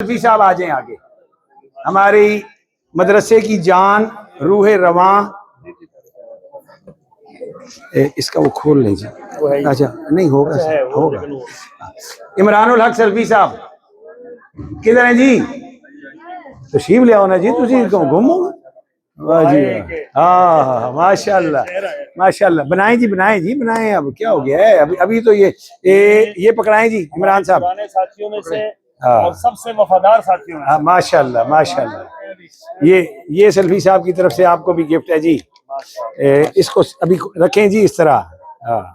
सल्फी साहब आ जाएं आगे। हमारी मदरसे की जान, रूह रवां, इसका वो खोल लीजिए। अच्छा नहीं होगा, होगा। इमरानुल हक सल्फी साहब किधर हैं जी? तशरीफ ले आओ ना जी, तुम घूमो। वाह जी, हाँ माशाल्लाह माशाल्लाह। बनाए जी, बनाए जी, बनाए। अब क्या हो गया है? अभी अभी तो ये पकड़ाएं जी इमरान साहब। साथियों में से और सबसे वफादार साथियों में। माशाल्लाह माशाल्लाह। ये सल्फी साहब की तरफ से आपको भी गिफ्ट है जी। इसको अभी रखें जी इस तरह। हाँ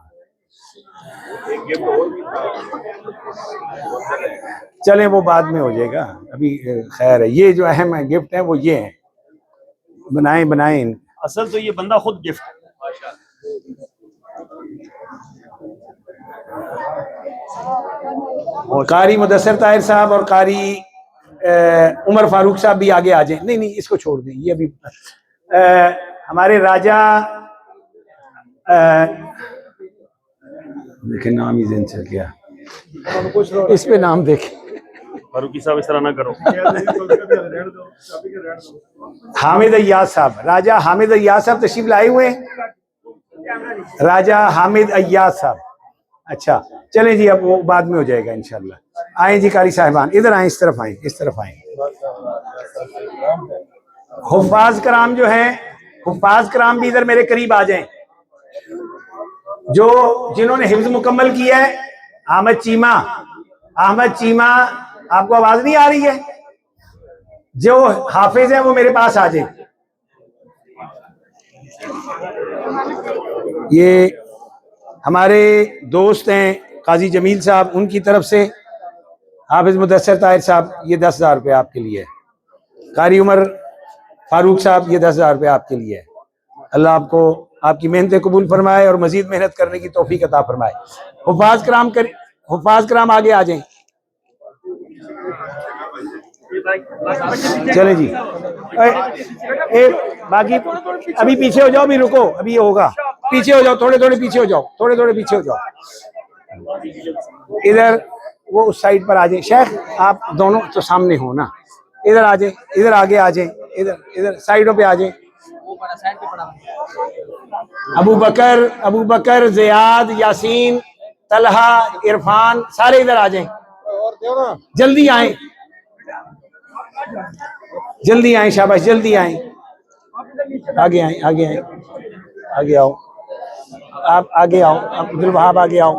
चलें, वो बाद में हो जाएगा, अभी खैर है। ये जो अहम गिफ्ट है वो ये है। बनाएं बनाएं। असल तो ये बंदा खुद गिफ्ट है। कारी मुदस्सिर ताहिर साहब और कारी उमर फारूक साहब भी आगे आ जाएं। नहीं नहीं, इसको छोड़ दें, ये अभी हमारे राजा देखें, नाम ही जिन चल गया, इस पे नाम देखें। फारूकी साहब इस तरह ना करो। हामिद अय्याज साहब, राजा हामिद अय्याज साहब तशरीफ लाए हुए हैं। राजा हामिद अय्याज साहब, अच्छा चलें जी, अब वो बाद में हो जाएगा इंशाल्लाह। आए जी कारी साहिबान, इधर आए, इस तरफ आए, इस तरफ आए। हुफ्फाज कराम जो हैं, हुफ्फाज कराम भी इधर मेरे करीब आ जाएं। जो जिन्होंने हिफ्ज मुकम्मल किया है, अहमद चीमा, अहमद चीमा, आपको आवाज नहीं आ रही है? जो हाफिज है वो मेरे पास आ जाए। ये हमारे दोस्त हैं काजी जमील साहब, उनकी तरफ से हाफिज मुदस्सिर ताहिर साहब, ये 10,000 रुपये आपके लिए है। कारी उमर फारूक साहब, ये 10,000 रुपये आपके लिए है। अल्लाह आपको आपकी मेहनतें कबूल फरमाए और मजीद मेहनत करने की तौफीक अता फरमाए। हुफ्फाज कराम आगे आ जाएं। चले जी, बाकी अभी पीछे हो जाओ, अभी रुको, अभी ये होगा। पीछे हो जाओ, थोड़े थोड़े पीछे हो जाओ, थोड़े थोड़े पीछे हो जाओ। इधर वो उस साइड पर आ जाए। शेख आप दोनों तो सामने हो ना, इधर आ जाए, इधर आगे आ जाए, इधर इधर साइडों पे आ जाए। अबू बकर, ज़ियाद, यासीन, तलहा, इरफान, सारे इधर आ जाएं। जल्दी आए, जल्दी आए, शाबाश, जल्दी आए। आगे आए, आगे आए, आगे आओ, आप आगे आओ, अब्दुल वहाब आगे आओ,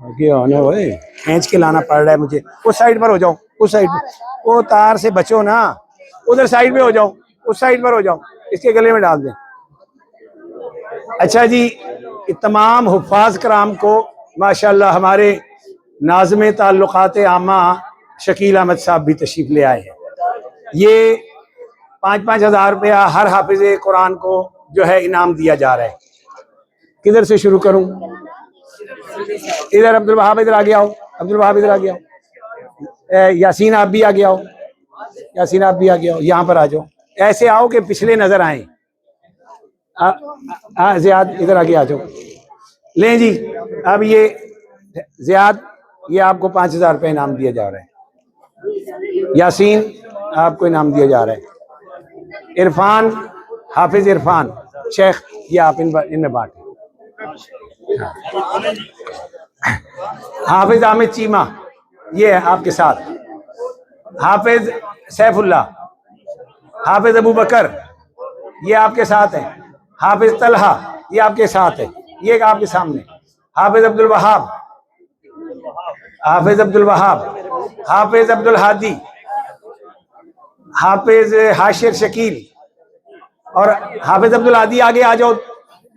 आगे आओ ना भाई, खींच के लाना पड़ रहा है मुझे। उस साइड पर हो जाओ, उस साइड पर, वो तार से बचो ना, उधर साइड पे हो जाओ, उस साइड पर हो जाओ, इसके गले में डाल दें। अच्छा जी, तमाम हुफ्फाज कराम को माशाल्लाह हमारे नाज़िम ताल्लुकात आमा शकील अहमद साहब भी तशरीफ ले आए हैं। ये 5-5 हज़ार रुपया हर हाफिज कुरान को जो है इनाम दिया जा रहा है। किधर से शुरू करूं? इधर अब्दुल वहाब इधर आगे आओ, अब्दुल वहाब इधर आगे आओ, यासीन आप भी आगे आओ, यासीन आप भी आगे आओ, यहाँ पर आ जाओ। ऐसे आओ कि पिछले नजर आए। ज़ियाद इधर आगे आ जाओ। लें जी, अब ये ज़ियाद, ये आपको 5,000 रुपये इनाम दिया जा रहा है। यासीन आपको इनाम दिया जा रहा है। इरफान, हाफिज इरफान शेख, ये आप इनमें बांटें। हाफिज आमिद चीमा, ये है आपके साथ। हाफिज सैफुल्लाह, हाफिज अबू बकर, ये आपके साथ है। हाफिज तलहा, ये आपके साथ है, ये आपके सामने। हाफिज अब्दुल वहाब, हाफिज अब्दुल वहाब, हाफिज अब्दुल हादी, हाफिज हाशिर शकील और हाफिज अब्दुल हादी। आगे आ जाओ,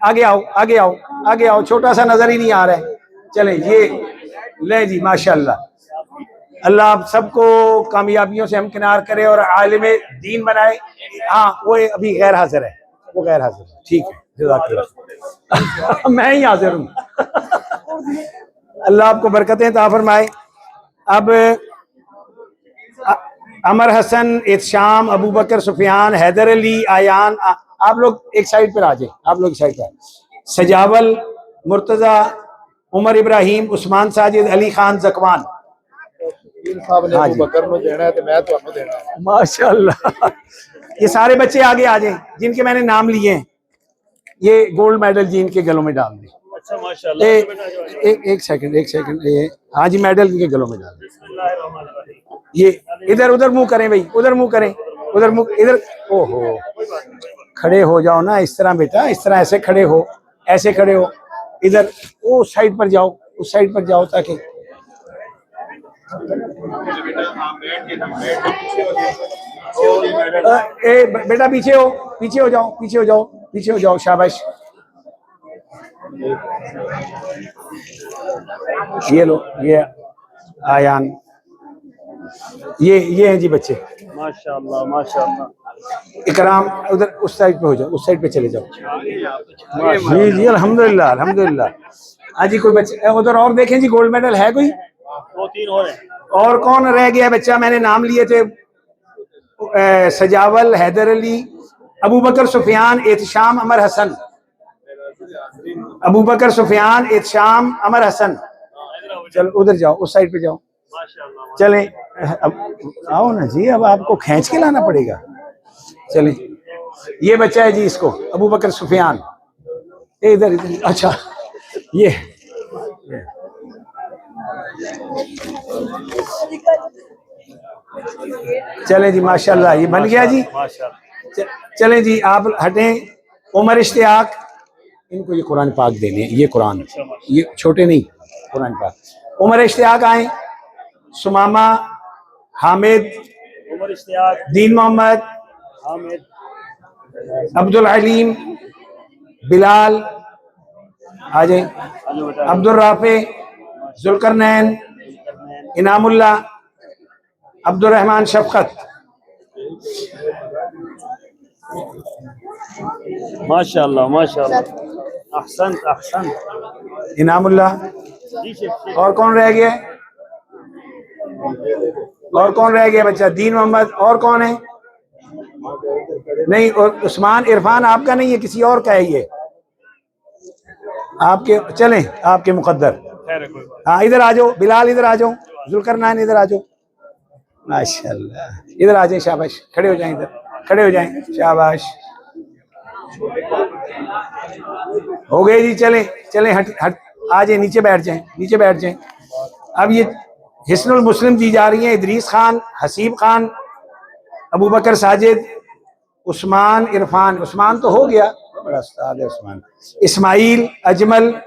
आगे आओ, आगे आओ, आगे आओ, छोटा सा नजर ही नहीं आ रहा है। चले ये ले जी, माशाल्लाह। अल्लाह आप सबको कामयाबियों से हमकिनार करे और आलिम दीन बनाए। हाँ, वो अभी गैर हाजिर है, वो गैर हाजिर है, ठीक है, जज़ाकल्लाह। मैं ही हाजिर हूँ। अल्लाह आपको बरकतें अता फरमाए। अब अमर हसन, इत्शाम, अबू बकर, सुफियान, हैदर अली, आयान, आप लोग एक साइड पर आ जाए, आप लोग एक साइड पर। सजावल, मुर्तज़ा, उमर इब्राहिम, उस्मान साजिद, अली खान जकवान, पीर साहब ने हाँ अबू जी। बकर को देना है तो मैं तो देना है। माशाल्लाह। ये सारे बच्चे आगे आ जाएं जिनके मैंने नाम लिए हैं। ये गोल्ड मेडल जी इनके गलों में डाल दें। अच्छा माशाल्लाह। एक सेकंड, एक सेकंड। ये हाँ जी, मेडल इनके गलों में डाल दें। बिस्मिल्लाहिर्रहमानिर्रहीम। ये इधर उधर मुंह करें भाई, उधर मुंह करें, उधर मुंह, इधर। ओहो, खड़े हो जाओ ना इस तरह बेटा, इस तरह ऐसे खड़े हो, ऐसे खड़े हो। इधर वो साइड पर जाओ, उस साइड पर जाओ ताकि बेटा पीछे हो, पीछे हो जाओ, पीछे हो जाओ, पीछे हो जाओ, शाबाश। ये लो, ये आयान, ये हैं जी बच्चे। माशाल्लाह माशाल्लाह। इकराम उधर उस साइड पे हो जाओ, उस साइड पे चले जाओ। जी जी, अल्हम्दुलिल्लाह अल्हम्दुलिल्लाह। हाँ जी, कोई बच्चे उधर और देखें जी, गोल्ड मेडल है कोई? 2-3 और हैं। और कौन रह गया बच्चा? मैंने नाम लिए थे, सजावल, हैदर अली, अबू बकर सुफियान, एहतशाम, अमर हसन। अबू बकर सुफियान, एहतशाम, अमर हसन। चलो उधर जाओ, उस साइड पे जाओ। माशाल्लाह। चले अब आओ ना जी, अब आपको खींच के लाना पड़ेगा। चले, ये बच्चा है जी, इसको अबू बकर सुफियान। इधर इधर, अच्छा ये चले जी, माशाल्लाह ये बन गया जी। माशाल्लाह। चले जी, आप हटें। उमर इश्तियाक, इनको ये कुरान पाक देने, ये कुरान, ये छोटे नहीं, कुरान पाक। उमर इश्तियाक आए, सुमामा, हामिद, उमर इश्तियाक, दीन मोहम्मद, हामिद, अब्दुल हलीम, बिलाल आ जाए, अब्दुल राफे, जुल्करनैन, इनामुल्ला, अब्दुल रहमान शफकत। माशाल्लाह माशाल्लाह। अहसन अहसन। इनामुल्ला। जी शेख। और कौन रह गया? और कौन रह गया बच्चा? दीन मोहम्मद। और कौन है? नहीं, और उस्मान इरफान आपका नहीं है, किसी और का है ये, आपके। चलें, आपके मुकद्दर। खैर है, कोई बात हाँ, इधर आ जाओ बिलाल, इधर आ जाओ, जुल्करनैन इधर आ जाओ। माशाल्लाह, इधर आ जाए, शाबाश, खड़े हो जाएं, इधर खड़े हो जाएं, शाबाश। हो गए जी, चलें चलें, हट हट, आ जाए, नीचे बैठ जाएं, नीचे बैठ जाएं। अब ये हिस्नुल मुस्लिम दी जा रही हैं, इदरीस खान, हसीब खान, अबू बकर साजिद, उस्मान इरफान। उस्मान तो हो गया, बड़ा उस्ताद है उस्मान। इस्माइल, अजमल,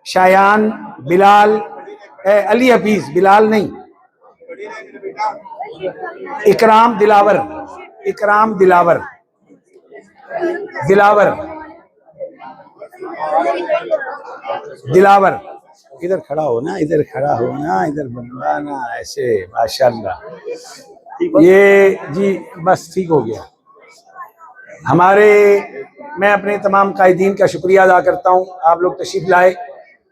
शायान, बिलाल, अली हफीज, बिलाल नहीं, इकराम दिलावर, इकराम दिलावर, दिलावर, दिलावर। इधर खड़ा हो ना, इधर खड़ा हो ना, इधर बनवाना ऐसे, माशाल्लाह। ये जी बस ठीक हो गया। हमारे, मैं अपने तमाम कायदीन का शुक्रिया अदा करता हूँ, आप लोग तशरीफ लाए।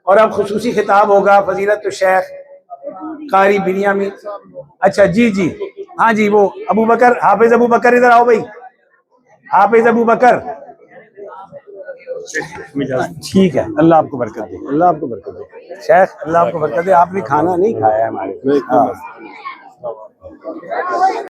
और अब खुसूसी खिताब होगा फजीलत शेख कारी बिनियामी। अच्छा जी जी, हाँ जी, वो अबू बकर, हाफिज अबू बकर, इधर आओ भाई, हाफिज अबू बकर। ठीक है, अल्लाह आपको बरकत दे, अल्लाह आपको बरकत दे शेख, अल्लाह आपको बरकत दे। आपने खाना नहीं खाया है हमारे।